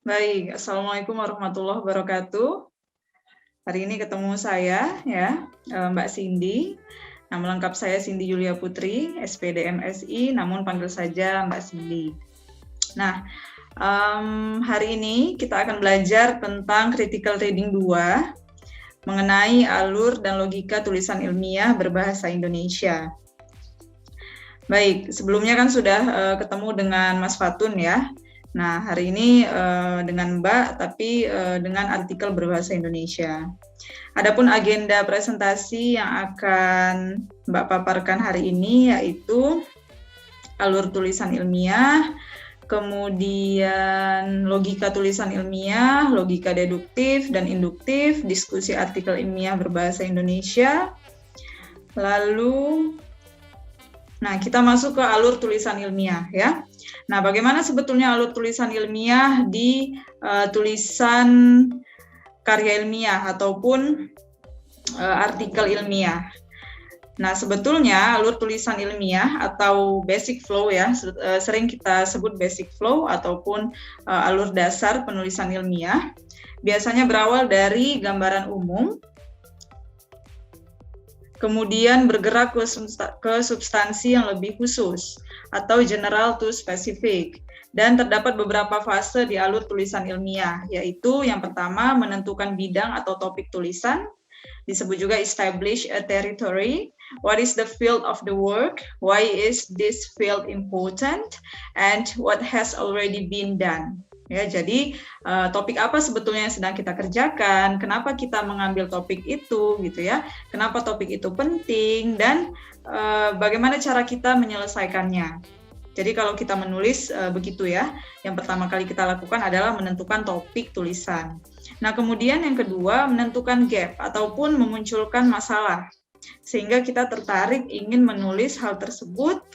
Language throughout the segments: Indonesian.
Baik, Assalamualaikum warahmatullahi wabarakatuh. Hari ini ketemu saya, ya, Mbak Cindy. Nama lengkap saya Cindy Yulia Putri, SPD MSI, namun panggil saja Mbak Cindy. Nah, hari ini kita akan belajar tentang Critical Reading 2, mengenai alur dan logika tulisan ilmiah berbahasa Indonesia. Baik, sebelumnya kan sudah ketemu dengan Mas Fatun, ya. Nah, hari ini dengan Mbak, tapi dengan artikel berbahasa Indonesia. Adapun agenda presentasi yang akan Mbak paparkan hari ini yaitu alur tulisan ilmiah, kemudian logika tulisan ilmiah, logika deduktif dan induktif, diskusi artikel ilmiah berbahasa Indonesia. Lalu, nah kita masuk ke alur tulisan ilmiah, ya. Nah, bagaimana sebetulnya alur tulisan ilmiah di tulisan karya ilmiah ataupun artikel ilmiah? Nah, sebetulnya alur tulisan ilmiah atau basic flow, ya, sering kita sebut basic flow ataupun alur dasar penulisan ilmiah, biasanya berawal dari gambaran umum, kemudian bergerak ke substansi yang lebih khusus atau general to specific. Dan terdapat beberapa fase di alur tulisan ilmiah, yaitu yang pertama menentukan bidang atau topik tulisan, disebut juga establish a territory, what is the field of the work, why is this field important, and what has already been done. Ya, jadi topik apa sebetulnya yang sedang kita kerjakan, kenapa kita mengambil topik itu, gitu ya, kenapa topik itu penting, dan bagaimana cara kita menyelesaikannya. Jadi kalau kita menulis begitu, ya, yang pertama kali kita lakukan adalah menentukan topik tulisan. Nah, kemudian yang kedua menentukan gap ataupun memunculkan masalah, sehingga kita tertarik ingin menulis hal tersebut.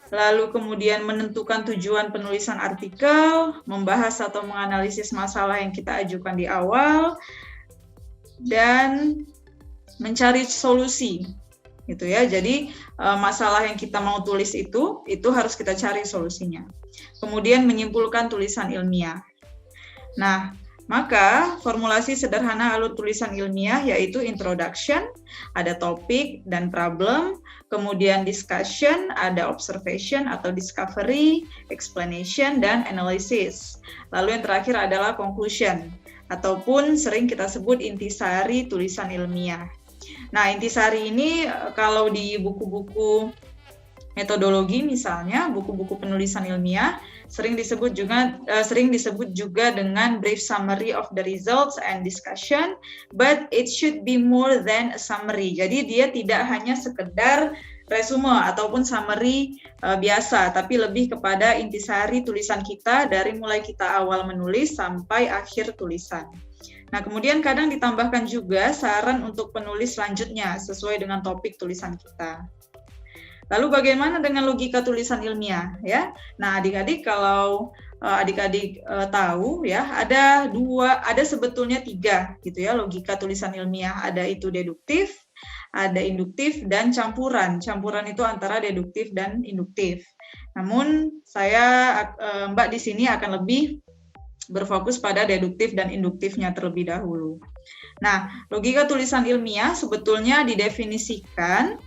Lalu kemudian menentukan tujuan penulisan artikel, membahas atau menganalisis masalah yang kita ajukan di awal, dan mencari solusi, gitu ya. Jadi masalah yang kita mau tulis itu harus kita cari solusinya. Kemudian menyimpulkan tulisan ilmiah. Nah, maka formulasi sederhana alur tulisan ilmiah yaitu introduction, ada topik dan problem, kemudian discussion, ada observation atau discovery, explanation, dan analysis. Lalu yang terakhir adalah conclusion, ataupun sering kita sebut intisari tulisan ilmiah. Nah, intisari ini kalau di buku-buku metodologi misalnya, buku-buku penulisan ilmiah, sering disebut juga dengan brief summary of the results and discussion, but it should be more than a summary. Jadi dia tidak hanya sekedar resume ataupun summary biasa, tapi lebih kepada intisari tulisan kita dari mulai kita awal menulis sampai akhir tulisan. Nah, kemudian kadang ditambahkan juga saran untuk penulis selanjutnya sesuai dengan topik tulisan kita. Lalu bagaimana dengan logika tulisan ilmiah, ya? Nah, adik-adik kalau adik-adik tahu, ya, ada sebetulnya 3 gitu ya logika tulisan ilmiah. Ada itu deduktif, ada induktif, dan campuran. Campuran itu antara deduktif dan induktif. Namun Mbak di sini akan lebih berfokus pada deduktif dan induktifnya terlebih dahulu. Nah, logika tulisan ilmiah sebetulnya didefinisikan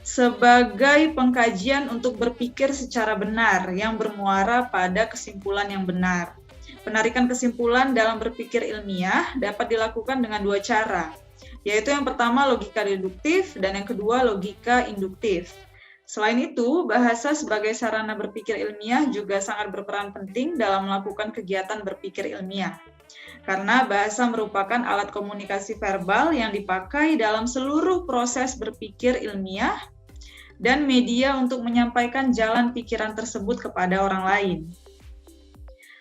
sebagai pengkajian untuk berpikir secara benar yang bermuara pada kesimpulan yang benar. Penarikan kesimpulan dalam berpikir ilmiah dapat dilakukan dengan 2 cara, yaitu yang pertama logika deduktif dan yang kedua logika induktif. Selain itu, bahasa sebagai sarana berpikir ilmiah juga sangat berperan penting dalam melakukan kegiatan berpikir ilmiah. Karena bahasa merupakan alat komunikasi verbal yang dipakai dalam seluruh proses berpikir ilmiah dan media untuk menyampaikan jalan pikiran tersebut kepada orang lain.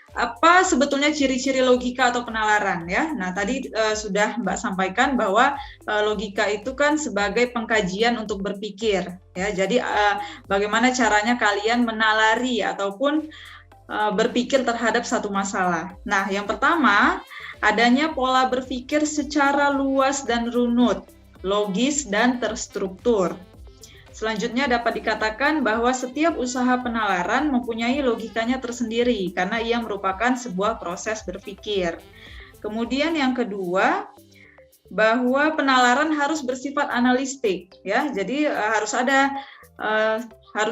Apa sebetulnya ciri-ciri logika atau penalaran, ya? Nah, tadi sudah Mbak sampaikan bahwa logika itu kan sebagai pengkajian untuk berpikir, ya. Jadi bagaimana caranya kalian menalari ataupun berpikir terhadap satu masalah. Nah, yang pertama, adanya pola berpikir secara luas dan runut, logis dan terstruktur. Selanjutnya dapat dikatakan bahwa setiap usaha penalaran mempunyai logikanya tersendiri karena ia merupakan sebuah proses berpikir. Kemudian yang kedua, bahwa penalaran harus bersifat analistik, ya. Jadi harus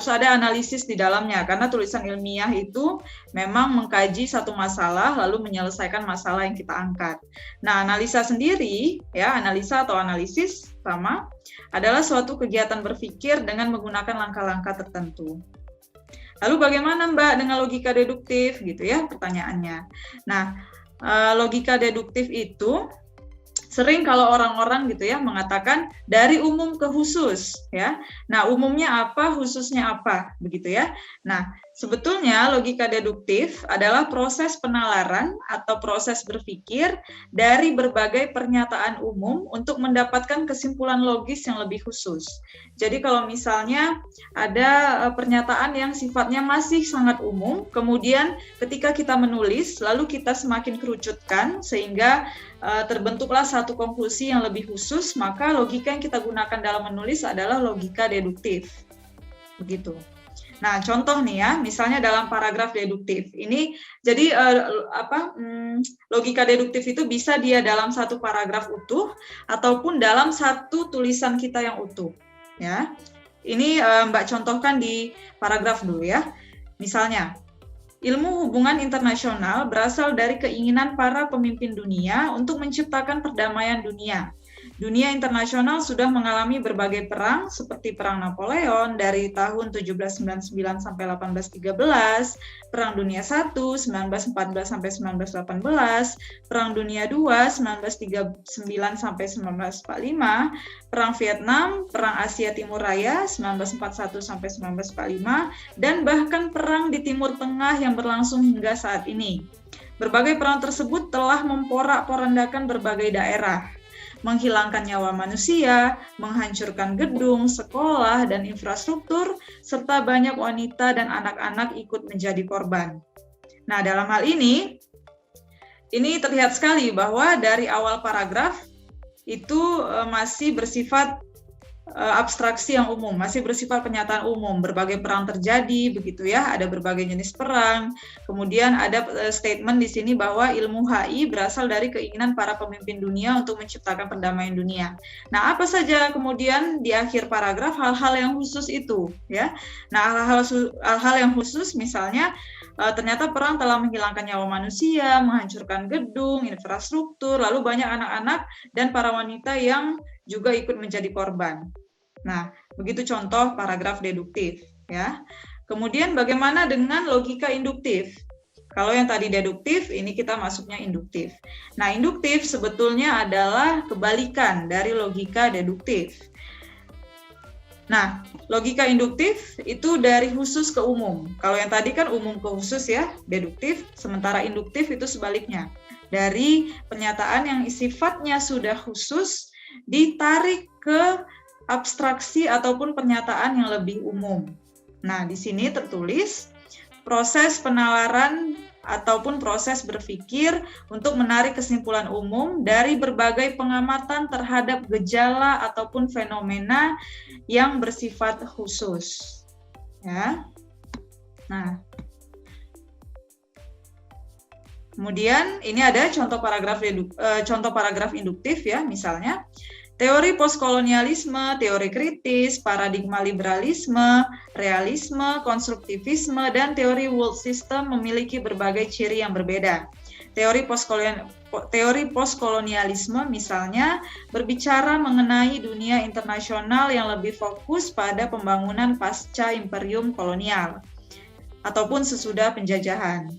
ada analisis di dalamnya karena tulisan ilmiah itu memang mengkaji satu masalah lalu menyelesaikan masalah yang kita angkat. Nah, analisa sendiri, ya, analisa atau analisis sama adalah suatu kegiatan berpikir dengan menggunakan langkah-langkah tertentu. Lalu bagaimana Mbak dengan logika deduktif gitu ya pertanyaannya. Nah, logika deduktif itu sering kalau orang-orang gitu ya mengatakan dari umum ke khusus ya. Nah, umumnya apa, khususnya apa, begitu ya. Nah, sebetulnya logika deduktif adalah proses penalaran atau proses berpikir dari berbagai pernyataan umum untuk mendapatkan kesimpulan logis yang lebih khusus. Jadi kalau misalnya ada pernyataan yang sifatnya masih sangat umum, kemudian ketika kita menulis lalu kita semakin kerucutkan sehingga terbentuklah satu konklusi yang lebih khusus, maka logika yang kita gunakan dalam menulis adalah logika deduktif. Begitu. Nah, contoh nih ya, misalnya dalam paragraf deduktif. Ini jadi logika deduktif itu bisa dia dalam satu paragraf utuh ataupun dalam satu tulisan kita yang utuh, ya. Ini Mbak contohkan di paragraf dulu ya. Misalnya, ilmu hubungan internasional berasal dari keinginan para pemimpin dunia untuk menciptakan perdamaian dunia. Dunia internasional sudah mengalami berbagai perang seperti Perang Napoleon dari tahun 1799 sampai 1813, Perang Dunia I 1914 sampai 1918, Perang Dunia II 1939 sampai 1945, Perang Vietnam, Perang Asia Timur Raya 1941 sampai 1945, dan bahkan perang di Timur Tengah yang berlangsung hingga saat ini. Berbagai perang tersebut telah memporak-porandakan berbagai daerah, menghilangkan nyawa manusia, menghancurkan gedung, sekolah, dan infrastruktur, serta banyak wanita dan anak-anak ikut menjadi korban. Nah, dalam hal ini terlihat sekali bahwa dari awal paragraf itu masih bersifat abstraksi yang umum, masih bersifat pernyataan umum. Berbagai perang terjadi, begitu ya, ada berbagai jenis perang. Kemudian ada statement di sini bahwa ilmu HI berasal dari keinginan para pemimpin dunia untuk menciptakan perdamaian dunia. Nah, apa saja kemudian di akhir paragraf hal-hal yang khusus itu, ya? Nah, hal-hal yang khusus misalnya ternyata perang telah menghilangkan nyawa manusia, menghancurkan gedung, infrastruktur, lalu banyak anak-anak dan para wanita yang juga ikut menjadi korban. Nah, begitu contoh paragraf deduktif, ya. Kemudian bagaimana dengan logika induktif? Kalau yang tadi deduktif, ini kita masuknya induktif. Nah, induktif sebetulnya adalah kebalikan dari logika deduktif. Nah, logika induktif itu dari khusus ke umum. Kalau yang tadi kan umum ke khusus ya, deduktif, sementara induktif itu sebaliknya. Dari pernyataan yang sifatnya sudah khusus, ditarik ke abstraksi ataupun pernyataan yang lebih umum. Nah, di sini tertulis proses penalaran ataupun proses berpikir untuk menarik kesimpulan umum dari berbagai pengamatan terhadap gejala ataupun fenomena yang bersifat khusus. Ya. Nah, kemudian ini ada contoh paragraf induktif ya, misalnya teori postkolonialisme, teori kritis, paradigma liberalisme, realisme, konstruktivisme, dan teori world system memiliki berbagai ciri yang berbeda. Teori postkolonialisme misalnya berbicara mengenai dunia internasional yang lebih fokus pada pembangunan pasca imperium kolonial ataupun sesudah penjajahan.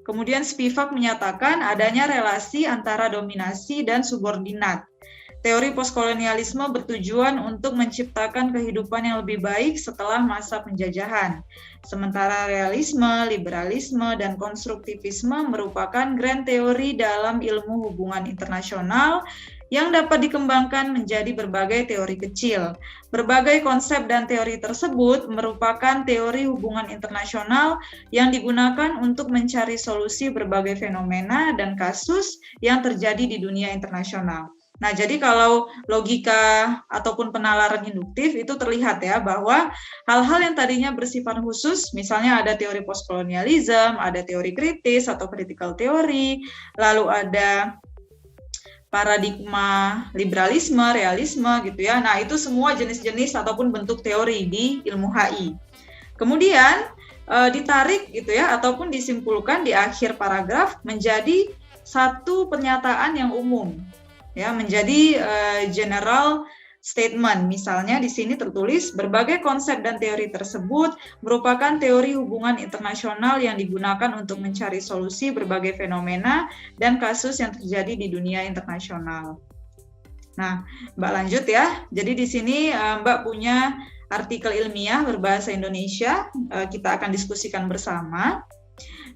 Kemudian Spivak menyatakan adanya relasi antara dominasi dan subordinat. Teori postkolonialisme bertujuan untuk menciptakan kehidupan yang lebih baik setelah masa penjajahan. Sementara realisme, liberalisme, dan konstruktivisme merupakan grand teori dalam ilmu hubungan internasional yang dapat dikembangkan menjadi berbagai teori kecil. Berbagai konsep dan teori tersebut merupakan teori hubungan internasional yang digunakan untuk mencari solusi berbagai fenomena dan kasus yang terjadi di dunia internasional. Nah, jadi kalau logika ataupun penalaran induktif itu terlihat ya bahwa hal-hal yang tadinya bersifat khusus, misalnya ada teori postkolonialisme, ada teori kritis atau critical theory, lalu ada paradigma liberalisme, realisme gitu ya. Nah, itu semua jenis-jenis ataupun bentuk teori di ilmu HI. Kemudian ditarik gitu ya ataupun disimpulkan di akhir paragraf menjadi satu pernyataan yang umum. Ya, menjadi general statement. Misalnya di sini tertulis berbagai konsep dan teori tersebut merupakan teori hubungan internasional yang digunakan untuk mencari solusi berbagai fenomena dan kasus yang terjadi di dunia internasional. Nah, Mbak lanjut ya. Jadi di sini Mbak punya artikel ilmiah berbahasa Indonesia, kita akan diskusikan bersama.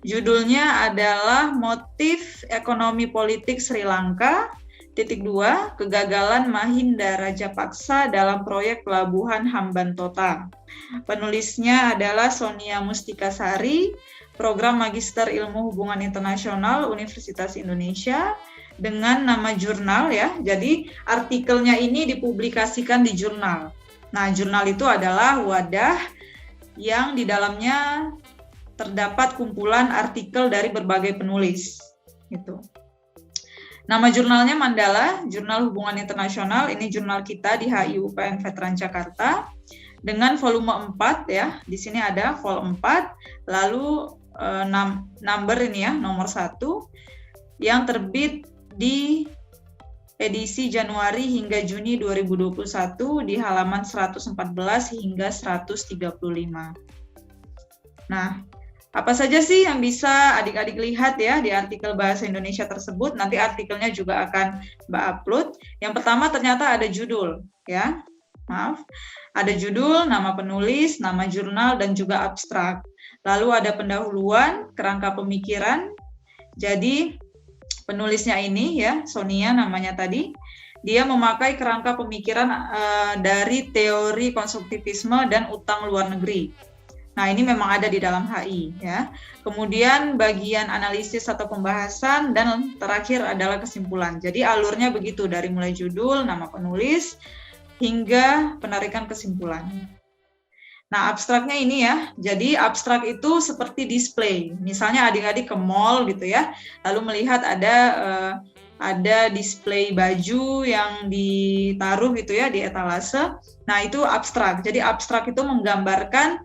Judulnya adalah Motif Ekonomi Politik Sri Lanka. Titik 2, kegagalan Mahinda Rajapaksa dalam proyek Pelabuhan Hambantota. Penulisnya adalah Sonia Mustikasari, Program Magister Ilmu Hubungan Internasional Universitas Indonesia, dengan nama jurnal ya. Jadi artikelnya ini dipublikasikan di jurnal. Nah, jurnal itu adalah wadah yang di dalamnya terdapat kumpulan artikel dari berbagai penulis. Gitu. Nama jurnalnya Mandala, Jurnal Hubungan Internasional. Ini jurnal kita di HI UPN Veteran Jakarta dengan volume 4 ya. Di sini ada vol 4, lalu number ini ya, nomor 1 yang terbit di edisi Januari hingga Juni 2021 di halaman 114 hingga 135. Nah, apa saja sih yang bisa adik-adik lihat ya di artikel Bahasa Indonesia tersebut? Nanti artikelnya juga akan Mbak upload. Yang pertama ternyata ada judul ya. Maaf. Ada judul, nama penulis, nama jurnal, dan juga abstrak. Lalu ada pendahuluan, kerangka pemikiran. Jadi penulisnya ini ya, Sonia namanya tadi, dia memakai kerangka pemikiran dari teori konstruktivisme dan utang luar negeri. Nah, ini memang ada di dalam HI ya. Kemudian bagian analisis atau pembahasan, dan terakhir adalah kesimpulan. Jadi alurnya begitu dari mulai judul, nama penulis hingga penarikan kesimpulan. Nah, abstraknya ini ya. Jadi abstrak itu seperti display. Misalnya adik-adik ke mall gitu ya, lalu melihat ada display baju yang ditaruh gitu ya di etalase. Nah, itu abstrak. Jadi abstrak itu menggambarkan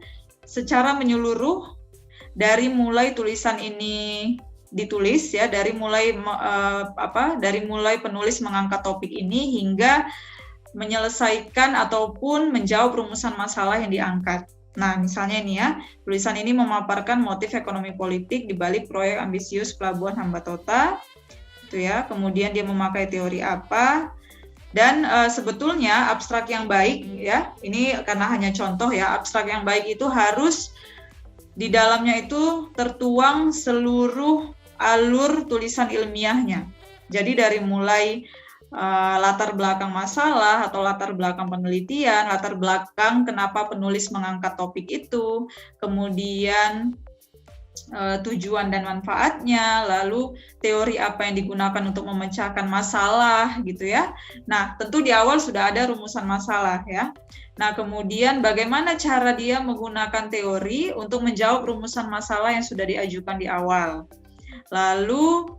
secara menyeluruh dari mulai tulisan ini ditulis ya, dari mulai penulis mengangkat topik ini hingga menyelesaikan ataupun menjawab rumusan masalah yang diangkat. Nah, misalnya ini ya, tulisan ini memaparkan motif ekonomi politik di balik proyek ambisius Pelabuhan Hambantota. Itu ya, kemudian dia memakai teori apa? Dan sebetulnya abstrak yang baik ya, ini karena hanya contoh ya, abstrak yang baik itu harus di dalamnya itu tertuang seluruh alur tulisan ilmiahnya. Jadi dari mulai latar belakang masalah atau latar belakang penelitian, latar belakang kenapa penulis mengangkat topik itu, kemudian tujuan dan manfaatnya, lalu teori apa yang digunakan untuk memecahkan masalah gitu ya. Nah, tentu di awal sudah ada rumusan masalah ya. Nah, kemudian bagaimana cara dia menggunakan teori untuk menjawab rumusan masalah yang sudah diajukan di awal. Lalu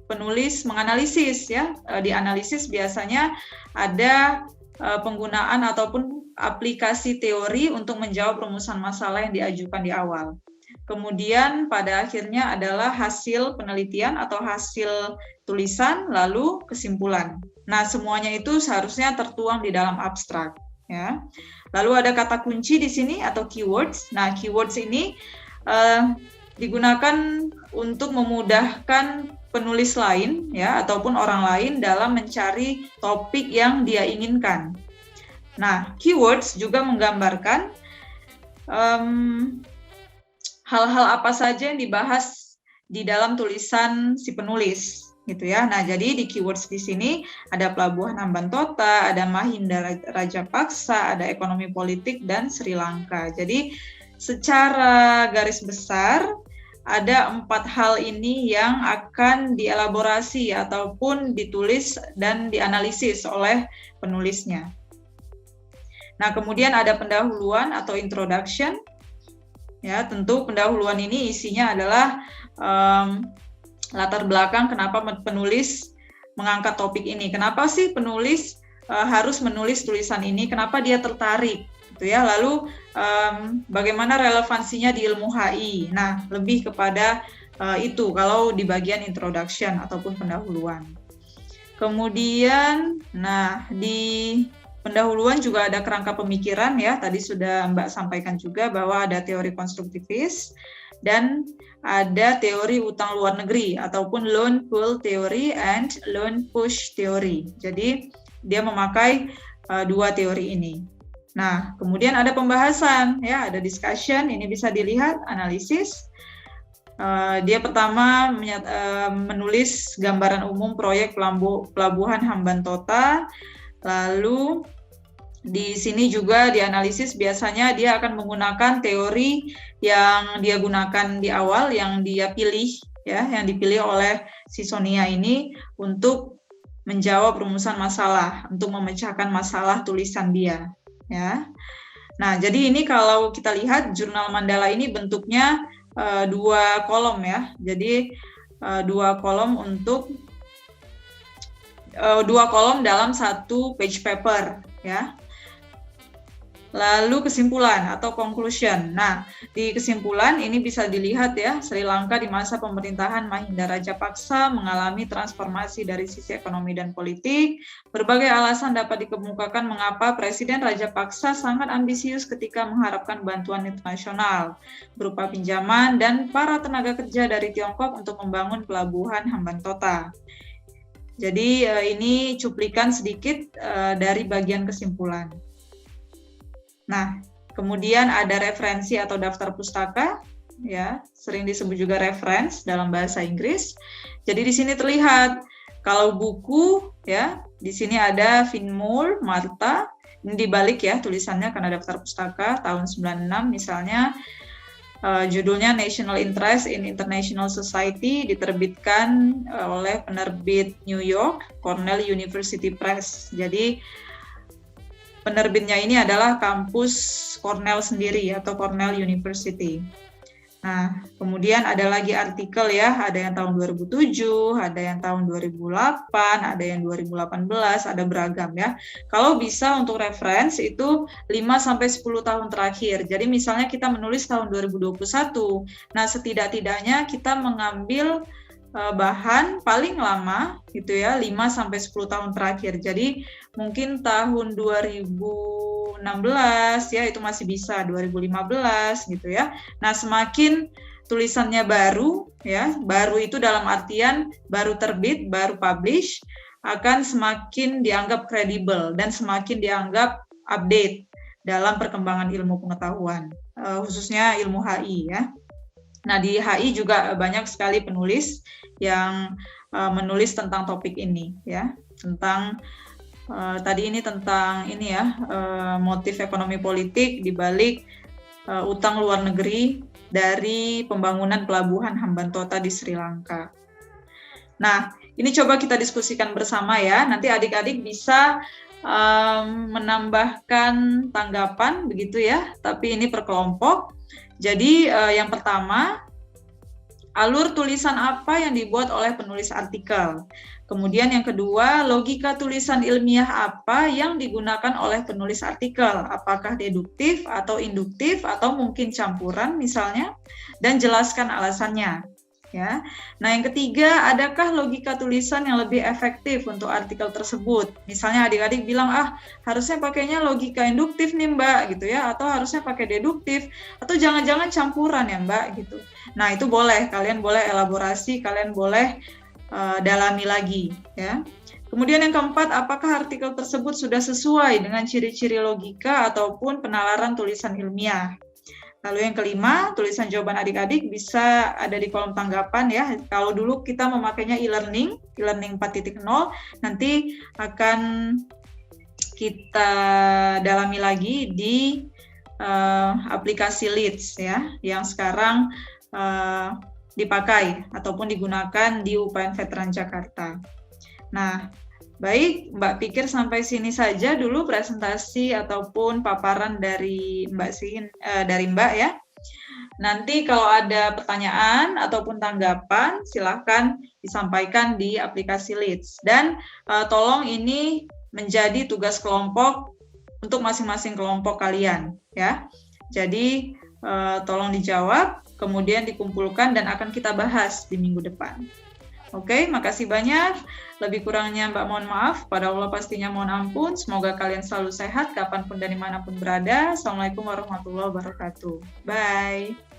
penulis menganalisis ya. Di analisis biasanya ada penggunaan ataupun aplikasi teori untuk menjawab rumusan masalah yang diajukan di awal. Kemudian pada akhirnya adalah hasil penelitian atau hasil tulisan, lalu kesimpulan. Nah, semuanya itu seharusnya tertuang di dalam abstrak. Ya. Lalu ada kata kunci di sini atau keywords. Nah, keywords ini digunakan untuk memudahkan penulis lain, ya, ataupun orang lain dalam mencari topik yang dia inginkan. Nah, keywords juga menggambarkan hal-hal apa saja yang dibahas di dalam tulisan si penulis, gitu ya. Nah, jadi di keywords di sini ada Pelabuhan Hambantota, ada Mahinda Rajapaksa, ada ekonomi politik dan Sri Lanka. Jadi secara garis besar ada 4 hal ini yang akan dielaborasi ataupun ditulis dan dianalisis oleh penulisnya. Nah, kemudian ada pendahuluan atau introduction. Ya, tentu pendahuluan ini isinya adalah latar belakang kenapa penulis mengangkat topik ini. Kenapa sih penulis harus menulis tulisan ini? Kenapa dia tertarik? Gitu ya. Lalu bagaimana relevansinya di ilmu HI? Nah, lebih kepada itu kalau di bagian introduction ataupun pendahuluan. Kemudian, nah di pendahuluan juga ada kerangka pemikiran ya. Tadi sudah Mbak sampaikan juga bahwa ada teori konstruktivis dan ada teori utang luar negeri ataupun loan pull theory and loan push theory. Jadi dia memakai 2 teori ini. Nah, kemudian ada pembahasan ya, ada discussion, ini bisa dilihat analisis. Dia pertama menulis gambaran umum proyek pelabuhan Hambantota. Lalu di sini juga dianalisis, biasanya dia akan menggunakan teori yang dia gunakan di awal, yang dia pilih ya, yang dipilih oleh si Sonia ini untuk menjawab rumusan masalah, untuk memecahkan masalah tulisan dia ya. Nah, jadi ini kalau kita lihat jurnal Mandala ini bentuknya 2 kolom ya. Jadi 2 kolom untuk 2 kolom dalam 1 page paper ya. Lalu kesimpulan atau conclusion. Nah, di kesimpulan ini bisa dilihat ya, Sri Lanka di masa pemerintahan Mahinda Rajapaksa mengalami transformasi dari sisi ekonomi dan politik. Berbagai alasan dapat dikemukakan mengapa Presiden Rajapaksa sangat ambisius ketika mengharapkan bantuan internasional berupa pinjaman dan para tenaga kerja dari Tiongkok untuk membangun pelabuhan Hambantota. Jadi ini cuplikan sedikit dari bagian kesimpulan. Nah, kemudian ada referensi atau daftar pustaka, ya, sering disebut juga reference dalam bahasa Inggris. Jadi di sini terlihat kalau buku, ya, di sini ada Finmul, Marta, ini dibalik ya tulisannya karena daftar pustaka tahun 96 misalnya. Judulnya National Interest in International Society, diterbitkan oleh penerbit New York, Cornell University Press. Jadi penerbitnya ini adalah kampus Cornell sendiri atau Cornell University. Nah, kemudian ada lagi artikel ya, ada yang tahun 2007, ada yang tahun 2008, ada yang 2018, ada beragam ya. Kalau bisa untuk reference itu 5-10 tahun terakhir. Jadi misalnya kita menulis tahun 2021, nah setidak-tidaknya kita mengambil bahan paling lama gitu ya 5-10 tahun terakhir. Jadi mungkin tahun 2016 ya itu masih bisa, 2015 gitu ya. Nah, semakin tulisannya baru ya, baru itu dalam artian baru terbit, baru publish, akan semakin dianggap kredibel dan semakin dianggap update dalam perkembangan ilmu pengetahuan, khususnya ilmu HI ya. Nah, di HI juga banyak sekali penulis yang menulis tentang topik ini ya, tentang tadi ini tentang ini ya, motif ekonomi politik di balik utang luar negeri dari pembangunan pelabuhan Hambantota di Sri Lanka. Nah, ini coba kita diskusikan bersama ya. Nanti adik-adik bisa menambahkan tanggapan begitu ya, tapi ini per kelompok. Jadi yang pertama, alur tulisan apa yang dibuat oleh penulis artikel. Kemudian yang kedua, logika tulisan ilmiah apa yang digunakan oleh penulis artikel. Apakah deduktif atau induktif atau mungkin campuran misalnya, dan jelaskan alasannya. Ya. Nah, yang ketiga, adakah logika tulisan yang lebih efektif untuk artikel tersebut? Misalnya adik-adik bilang, harusnya pakainya logika induktif nih Mbak, gitu ya, atau harusnya pakai deduktif, atau jangan-jangan campuran ya Mbak, gitu. Nah, itu boleh, kalian boleh elaborasi, kalian boleh dalami lagi, ya. Kemudian yang keempat, apakah artikel tersebut sudah sesuai dengan ciri-ciri logika ataupun penalaran tulisan ilmiah? Lalu yang kelima, tulisan jawaban adik-adik bisa ada di kolom tanggapan ya. Kalau dulu kita memakainya e-learning 4.0, nanti akan kita dalami lagi di aplikasi Leads ya, yang sekarang dipakai ataupun digunakan di UPN Veteran Jakarta. Nah, baik, Mbak pikir sampai sini saja dulu presentasi ataupun paparan dari dari Mbak ya. Nanti kalau ada pertanyaan ataupun tanggapan, silahkan disampaikan di aplikasi Leads. Dan tolong ini menjadi tugas kelompok untuk masing-masing kelompok kalian ya. Jadi tolong dijawab, kemudian dikumpulkan dan akan kita bahas di minggu depan. Oke, makasih banyak. Lebih kurangnya Mbak mohon maaf. Pada Allah pastinya mohon ampun. Semoga kalian selalu sehat kapanpun dan dimanapun berada. Assalamualaikum warahmatullahi wabarakatuh. Bye.